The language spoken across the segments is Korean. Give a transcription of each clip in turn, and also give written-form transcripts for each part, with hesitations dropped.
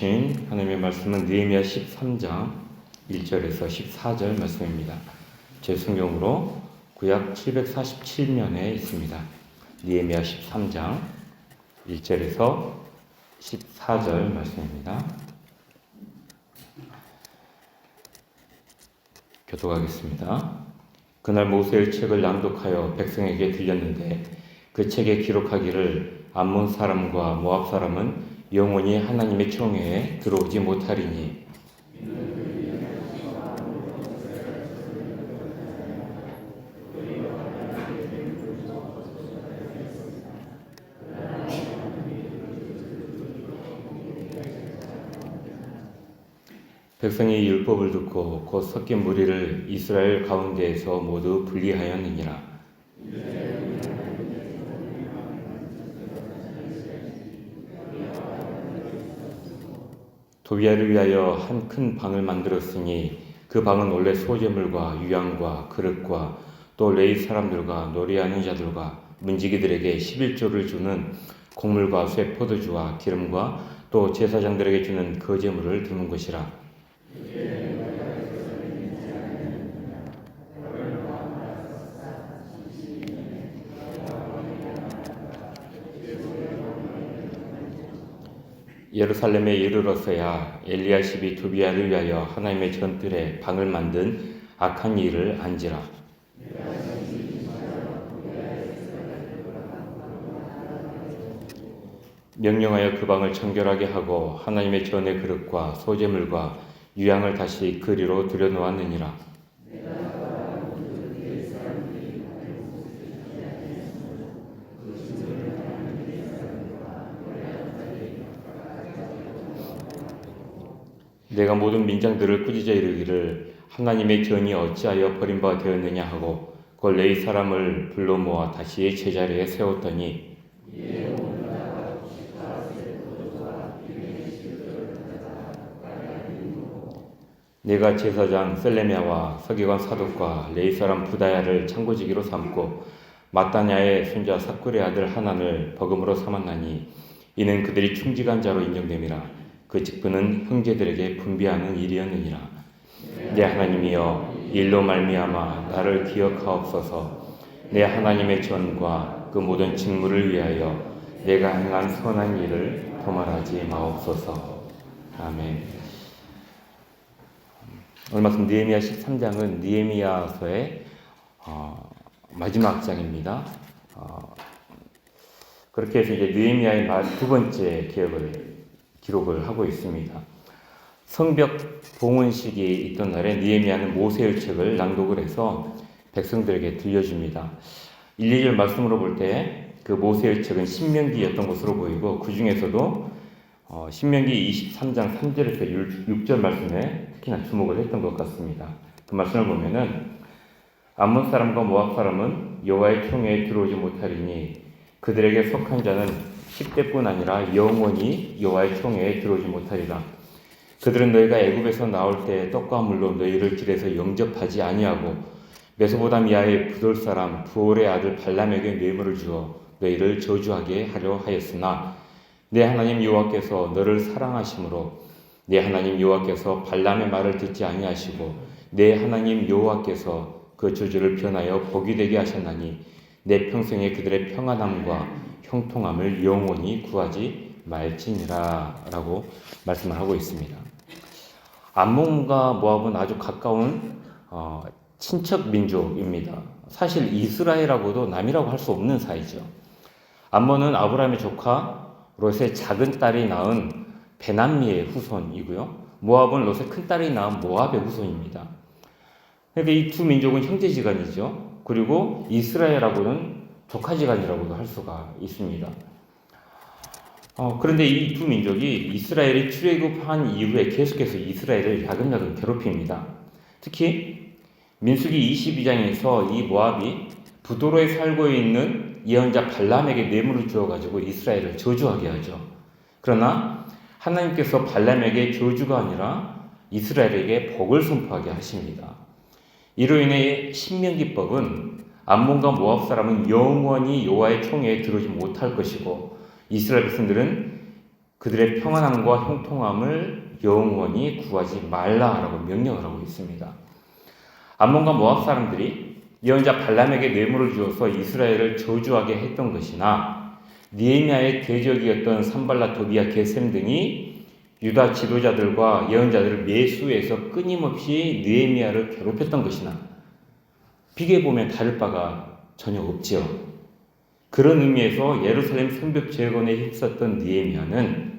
주신 하나님의 말씀은 느헤미야 13장 1절에서 14절 말씀입니다. 제 성경으로 구약 747면에 있습니다. 느헤미야 13장 1절에서 14절 말씀입니다. 교독하겠습니다. 그날 모세의 책을 낭독하여 백성에게 들렸는데 그 책에 기록하기를 암몬 사람과 모압 사람은 영원히 하나님의 총회에 들어오지 못하리니 백성이 율법을 듣고 곧 섞인 무리를 이스라엘 가운데에서 모두 분리하였느니라. 도비아를 위하여 한 큰 방을 만들었으니 그 방은 원래 소재물과 유향과 그릇과 또 레위 사람들과 노래하는 자들과 문지기들에게 11조를 주는 곡물과 쇠 포도주와 기름과 또 제사장들에게 주는 거제물을 두는 것이라. 예루살렘에 이르러서야 엘리야십이 도비아를 위하여 하나님의 전뜰에 방을 만든 악한 일을 안지라. 명령하여 그 방을 청결하게 하고 하나님의 전의 그릇과 소재물과 유향을 다시 그리로 들여놓았느니라. 내가 모든 민장들을 꾸짖어 이르기를 하나님의 전이 어찌하여 버림바 되었느냐 하고 그 레위 사람을 불러 모아 다시 제자리에 세웠더니 내가 제사장 셀레미야와 서기관 사독과 레위 사람 부다야를 창고지기로 삼고 마따냐의 손자 삭굴의 아들 하난을 버금으로 삼았나니 이는 그들이 충직한 자로 인정됨이라. 그 직분은 형제들에게 분비하는 일이었느니라. 내 하나님이여 일로 말미암아 나를 기억하옵소서. 내 하나님의 전과 그 모든 직무를 위하여 내가 행한 선한 일을 도말하지 마옵소서. 아멘. 오늘 말씀 느헤미야 13장은 느헤미야서의 마지막 장입니다. 그렇게 해서 이제 느헤미야의 두 번째 기록을 하고 있습니다. 성벽 봉헌식이 있던 날에 느헤미야는 모세의 책을 낭독을 해서 백성들에게 들려줍니다. 1, 2절 말씀으로 볼 때 그 모세의 책은 신명기였던 것으로 보이고 그 중에서도 신명기 23장 3절에서 6절 말씀에 특히나 주목을 했던 것 같습니다. 그 말씀을 보면은 암몬 사람과 모압 사람은 여호와의 총회에 들어오지 못하리니 그들에게 속한 자는 10대뿐 아니라 영원히 여호와의 총회에 들어오지 못하리라. 그들은 너희가 애굽에서 나올 때 떡과 물로 너희를 길에서 영접하지 아니하고 메소포다미아의 부돌 사람 부올의 아들 발람에게 뇌물을 주어 너희를 저주하게 하려 하였으나 내 하나님 여호와께서 너를 사랑하심으로 내 하나님 여호와께서 발람의 말을 듣지 아니하시고 내 하나님 여호와께서 그 저주를 변하여 복이 되게 하셨나니 내 평생에 그들의 평안함과 형통함을 영원히 구하지 말지니라 라고 말씀을 하고 있습니다. 암몬과 모압은 아주 가까운 친척 민족입니다. 사실 이스라엘하고도 남이라고 할 수 없는 사이죠. 암몬은 아브라함의 조카 롯의 작은 딸이 낳은 베남미의 후손이고요. 모압은 롯의 큰 딸이 낳은 모압의 후손입니다. 그러니까 이 두 민족은 형제지간이죠. 그리고 이스라엘하고는 조카지간이라고도 할 수가 있습니다. 그런데 이 두 민족이 이스라엘이 출애굽한 이후에 계속해서 이스라엘을 야금야금 괴롭힙니다. 특히 민수기 22장에서 이 모압이 부도로에 살고 있는 예언자 발람에게 뇌물을 주어가지고 이스라엘을 저주하게 하죠. 그러나 하나님께서 발람에게 저주가 아니라 이스라엘에게 복을 선포하게 하십니다. 이로 인해 신명기법은 암몬과 모압 사람은 영원히 여호와의 총회에 들어오지 못할 것이고 이스라엘 백성들은 그들의 평안함과 형통함을 영원히 구하지 말라라고 명령을 하고 있습니다. 암몬과 모압 사람들이 예언자 발람에게 뇌물을 주어서 이스라엘을 저주하게 했던 것이나 느헤미야의 대적이었던 산발랏 도비야 게셈 등이 유다 지도자들과 예언자들을 매수해서 끊임없이 느헤미야를 괴롭혔던 것이나 비교해보면 다를 바가 전혀 없지요. 그런 의미에서 예루살렘 성벽 재건에 힘썼던 느헤미야는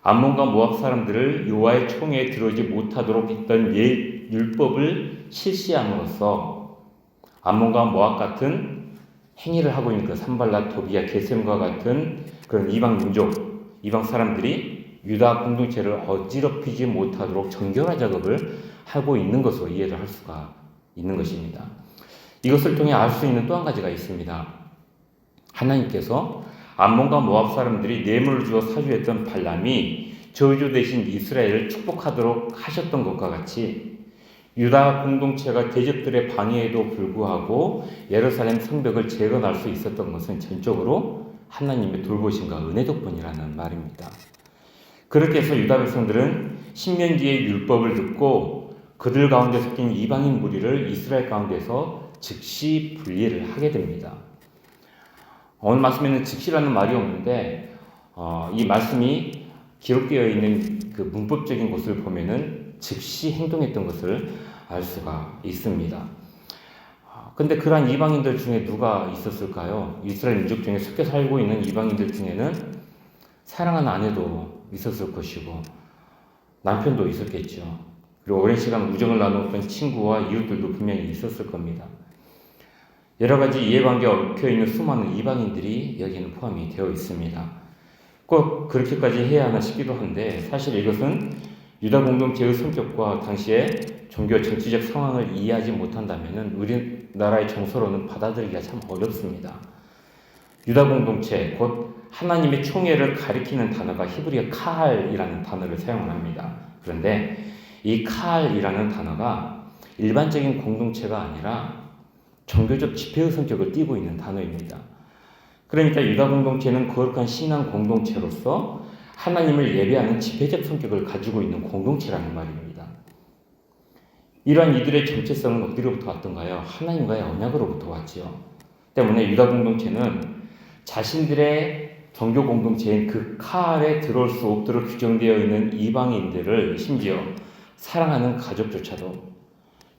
암몬과 모압 사람들을 여호와의 총에 들어오지 못하도록 했던 율법을 실시함으로써 암몬과 모압 같은 행위를 하고 있는 그 산발랏 도비야 게셈과 같은 그런 이방 민족, 이방 사람들이 유다 공동체를 어지럽히지 못하도록 정결화 작업을 하고 있는 것으로 이해를 할 수가 있는 것입니다. 이것을 통해 알 수 있는 또 한 가지가 있습니다. 하나님께서 암몬과 모압 사람들이 뇌물을 주어 사주했던 발람이 저주 대신 이스라엘을 축복하도록 하셨던 것과 같이 유다 공동체가 대적들의 방해에도 불구하고 예루살렘 성벽을 재건할 수 있었던 것은 전적으로 하나님의 돌보심과 은혜 덕분이라는 말입니다. 그렇게 해서 유다 백성들은 신명기의 율법을 듣고 그들 가운데 섞인 이방인 무리를 이스라엘 가운데서 즉시 분리를 하게 됩니다. 오늘 말씀에는 즉시라는 말이 없는데 이 말씀이 기록되어 있는 그 문법적인 것을 보면은 즉시 행동했던 것을 알 수가 있습니다. 근데 그러한 이방인들 중에 누가 있었을까요? 이스라엘 민족 중에 섞여 살고 있는 이방인들 중에는 사랑하는 아내도 있었을 것이고 남편도 있었겠죠. 그리고 오랜 시간 우정을 나누었던 친구와 이웃들도 분명히 있었을 겁니다. 여러 가지 이해관계에 얽혀있는 수많은 이방인들이 여기에는 포함이 되어 있습니다. 꼭 그렇게까지 해야 하나 싶기도 한데 사실 이것은 유다 공동체의 성격과 당시의 종교 정치적 상황을 이해하지 못한다면 우리나라의 정서로는 받아들이기가 참 어렵습니다. 유다 공동체, 곧 하나님의 총회를 가리키는 단어가 히브리어 카할이라는 단어를 사용을 합니다. 그런데 이 카할이라는 단어가 일반적인 공동체가 아니라 종교적 집회의 성격을 띠고 있는 단어입니다. 그러니까 유다 공동체는 거룩한 신앙 공동체로서 하나님을 예배하는 집회적 성격을 가지고 있는 공동체라는 말입니다. 이러한 이들의 정체성은 어디로부터 왔던가요? 하나님과의 언약으로부터 왔지요. 때문에 유다 공동체는 자신들의 종교 공동체인 그 카알에 들어올 수 없도록 규정되어 있는 이방인들을 심지어 사랑하는 가족조차도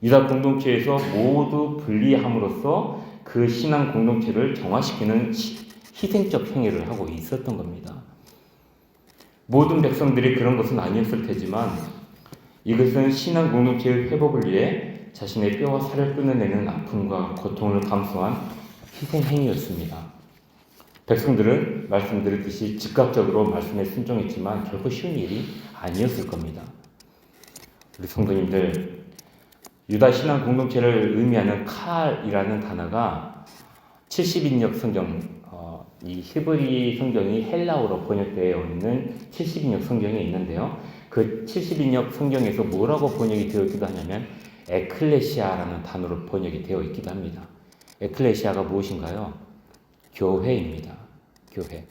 유다 공동체에서 모두 분리함으로써 그 신앙 공동체를 정화시키는 희생적 행위를 하고 있었던 겁니다. 모든 백성들이 그런 것은 아니었을 테지만 이것은 신앙 공동체의 회복을 위해 자신의 뼈와 살을 끊어내는 아픔과 고통을 감수한 희생 행위였습니다. 백성들은 말씀드렸듯이 즉각적으로 말씀에 순종했지만 결코 쉬운 일이 아니었을 겁니다. 우리 성도님들, 유다 신앙 공동체를 의미하는 칼이라는 단어가 70인역 성경, 이 히브리 성경이 헬라어로 번역되어 있는 70인역 성경에 있는데요. 그 70인역 성경에서 뭐라고 번역이 되어 있기도 하냐면 에클레시아라는 단어로 번역이 되어 있기도 합니다. 에클레시아가 무엇인가요? 교회입니다. 교회.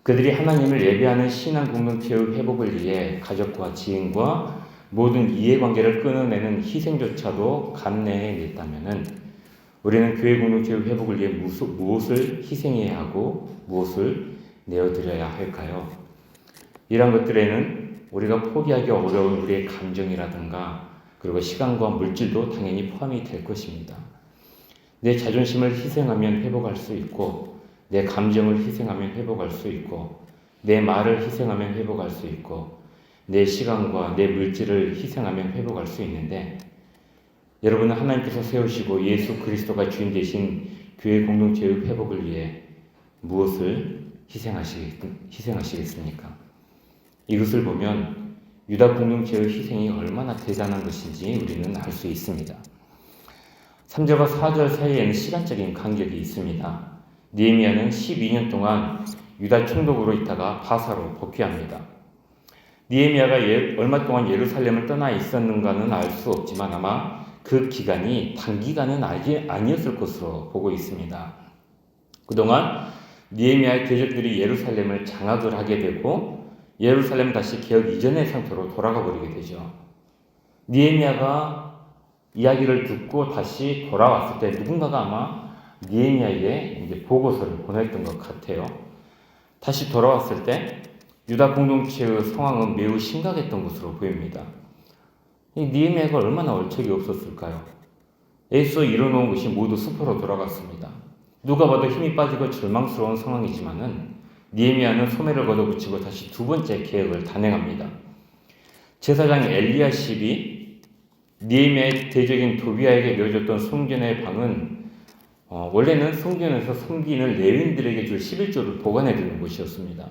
그들이 하나님을 예배하는 신앙 공동체의 회복을 위해 가족과 지인과 모든 이해관계를 끊어내는 희생조차도 감내해냈다면 우리는 교회 공동체의 회복을 위해 무엇을 희생해야 하고 무엇을 내어드려야 할까요? 이런 것들에는 우리가 포기하기 어려운 우리의 감정이라든가 그리고 시간과 물질도 당연히 포함이 될 것입니다. 내 자존심을 희생하면 회복할 수 있고 내 감정을 희생하면 회복할 수 있고 내 말을 희생하면 회복할 수 있고 내 시간과 내 물질을 희생하면 회복할 수 있는데 여러분은 하나님께서 세우시고 예수 그리스도가 주인 되신 교회 공동체의 회복을 위해 무엇을 희생하시겠습니까? 이것을 보면 유다 공동체의 희생이 얼마나 대단한 것인지 우리는 알 수 있습니다. 3절과 4절 사이에는 시간적인 간격이 있습니다. 느헤미야는 12년 동안 유다 총독으로 있다가 바사로 복귀합니다. 느헤미야가 얼마 동안 예루살렘을 떠나 있었는가는 알 수 없지만 아마 그 기간이 단기간은 아니었을 것으로 보고 있습니다. 그동안 느헤미야의 대적들이 예루살렘을 장악을 하게 되고 예루살렘 다시 개혁 이전의 상태로 돌아가 버리게 되죠. 느헤미야가 이야기를 듣고 다시 돌아왔을 때 누군가가 아마 느헤미야에게 이제 보고서를 보냈던 것 같아요. 다시 돌아왔을 때 유다 공동체의 상황은 매우 심각했던 것으로 보입니다. 이 느헤미야가 얼마나 얼척이 없었을까요? 애써 이뤄놓은 것이 모두 수포로 돌아갔습니다. 누가 봐도 힘이 빠지고 절망스러운 상황이지만은 느헤미야는 소매를 걷어붙이고 다시 두 번째 계획을 단행합니다. 제사장 엘리야십이 느헤미야의 대적인 도비아에게 내어줬던 성전의 방은 원래는 성전에서 섬기는 레위인들에게 줄 11조를 보관해 두는 곳이었습니다.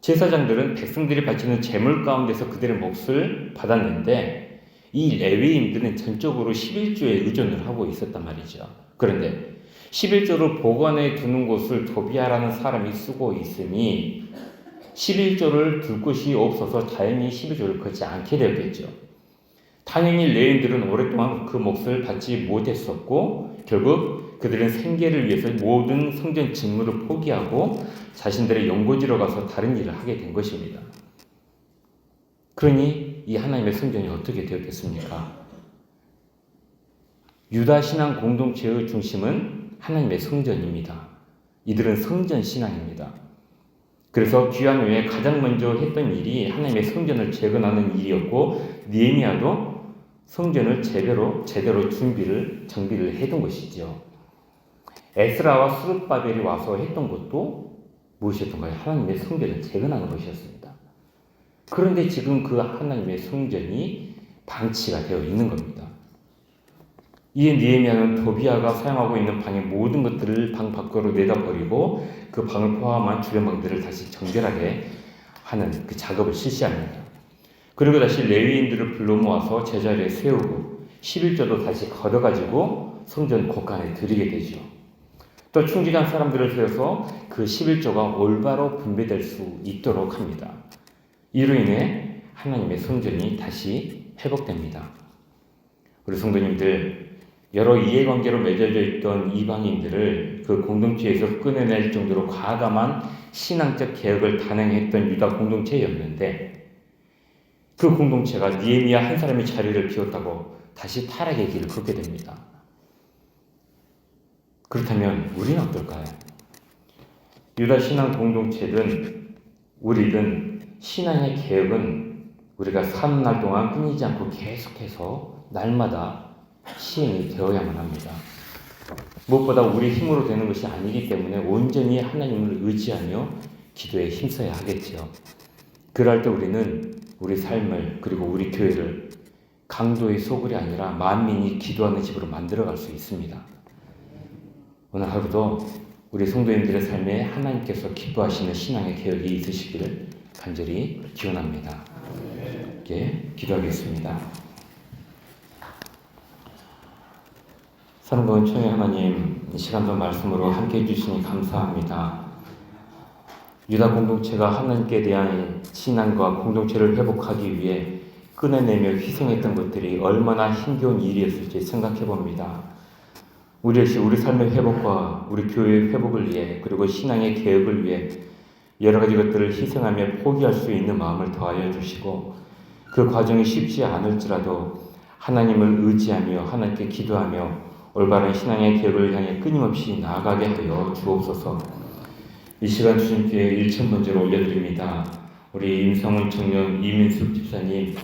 제사장들은 백성들이 바치는 제물 가운데서 그들의 몫을 받았는데 이 레위인들은 전적으로 11조에 의존을 하고 있었단 말이죠. 그런데 11조를 보관해 두는 곳을 도비아라는 사람이 쓰고 있으니 11조를 둘 곳이 없어서 다행히 11조를 걷지 않게 되었겠죠. 당연히 레위인들은 오랫동안 그 몫을 받지 못했었고 결국 그들은 생계를 위해서 모든 성전 직무를 포기하고 자신들의 연고지로 가서 다른 일을 하게 된 것입니다. 그러니 이 하나님의 성전이 어떻게 되었겠습니까? 유다 신앙 공동체의 중심은 하나님의 성전입니다. 이들은 성전 신앙입니다. 그래서 귀환 후에 가장 먼저 했던 일이 하나님의 성전을 재건하는 일이었고 느헤미야도 성전을 제대로 정비를 해둔 것이죠. 에스라와 스룹바벨이 와서 했던 것도 무엇이었던가요? 하나님의 성전을 재건하는 것이었습니다. 그런데 지금 그 하나님의 성전이 방치가 되어 있는 겁니다. 이에 느헤미야는 도비아가 사용하고 있는 방의 모든 것들을 방 밖으로 내다버리고 그 방을 포함한 주변 방들을 다시 정결하게 하는 그 작업을 실시합니다. 그리고 다시 레위인들을 불러 모아서 제자리에 세우고 11조도 다시 걷어가지고 성전 곳간에 드리게 되죠. 또 충직한 사람들을 세워서 그 11조가 올바로 분배될 수 있도록 합니다. 이로 인해 하나님의 성전이 다시 회복됩니다. 우리 성도님들, 여러 이해관계로 맺어져 있던 이방인들을 그 공동체에서 끊어낼 정도로 과감한 신앙적 개혁을 단행했던 유다 공동체였는데 그 공동체가 느헤미야 한 사람이 자리를 비웠다고 다시 타락의 길을 걷게 됩니다. 그렇다면 우리는 어떨까요? 유다 신앙 공동체든 우리든 신앙의 개혁은 우리가 사는 날 동안 끊이지 않고 계속해서 날마다 시행이 되어야만 합니다. 무엇보다 우리 힘으로 되는 것이 아니기 때문에 온전히 하나님을 의지하며 기도에 힘써야 하겠지요. 그럴 때 우리는 우리 삶을 그리고 우리 교회를 강도의 소굴이 아니라 만민이 기도하는 집으로 만들어갈 수 있습니다. 오늘 하루도 우리 성도님들의 삶에 하나님께서 기뻐하시는 신앙의 개혁이 있으시기를 간절히 기원합니다. 함께 기도하겠습니다. 사랑하는 청해 하나님, 이 시간도 말씀으로 함께 해주시니 감사합니다. 유다 공동체가 하나님께 대한 신앙과 공동체를 회복하기 위해 끊어내며 희생했던 것들이 얼마나 힘겨운 일이었을지 생각해 봅니다. 우리 역시 우리 삶의 회복과 우리 교회의 회복을 위해 그리고 신앙의 개혁을 위해 여러 가지 것들을 희생하며 포기할 수 있는 마음을 더하여 주시고 그 과정이 쉽지 않을지라도 하나님을 의지하며 하나님께 기도하며 올바른 신앙의 개혁을 향해 끊임없이 나아가게 하여 주옵소서. 이 시간 주님께 1,000번째로 올려드립니다. 우리 임성훈 청년 이민숙 집사님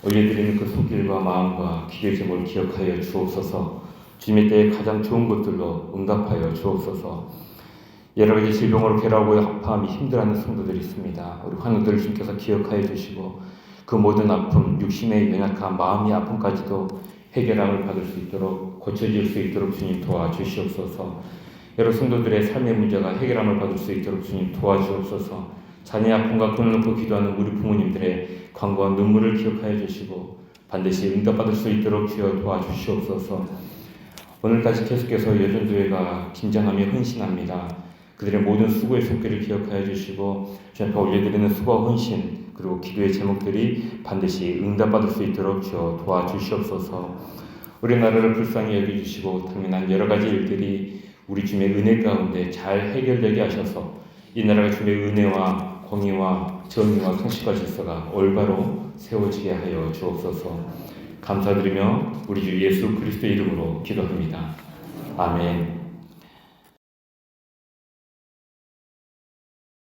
올려드리는 그 손길과 마음과 기도의 제목을 기억하여 주옵소서. 주님의 때에 가장 좋은 것들로 응답하여 주옵소서. 여러 가지 질병으로 괴로워하고 아파하며 힘들어하는 성도들이 있습니다. 우리 환우들을 주님께서 기억하여 주시고 그 모든 아픔, 육신의 연약함, 마음의 아픔까지도 해결함을 받을 수 있도록 고쳐질 수 있도록 주님 도와주시옵소서. 여러 성도들의 삶의 문제가 해결함을 받을 수 있도록 주님 도와주옵소서. 자녀의 아픔과 그늘 놓고 기도하는 우리 부모님들의 관과 눈물을 기억하여 주시고 반드시 응답받을 수 있도록 주여 도와주시옵소서. 오늘까지 계속해서 여전교회가 긴장하며 헌신합니다. 그들의 모든 수고의 손길을 기억하여 주시고 주님 앞에 올려드리는 수고와 헌신 그리고 기도의 제목들이 반드시 응답받을 수 있도록 주여 도와주시옵소서. 우리나라를 불쌍히 여겨주시고 당면한 여러 가지 일들이 우리 주님의 은혜 가운데 잘 해결되게 하셔서 이 나라가 주님의 은혜와 공의와 정의와 상식과 질서가 올바로 세워지게 하여 주옵소서. 감사드리며 우리 주 예수 그리스도 이름으로 기도합니다. 아멘.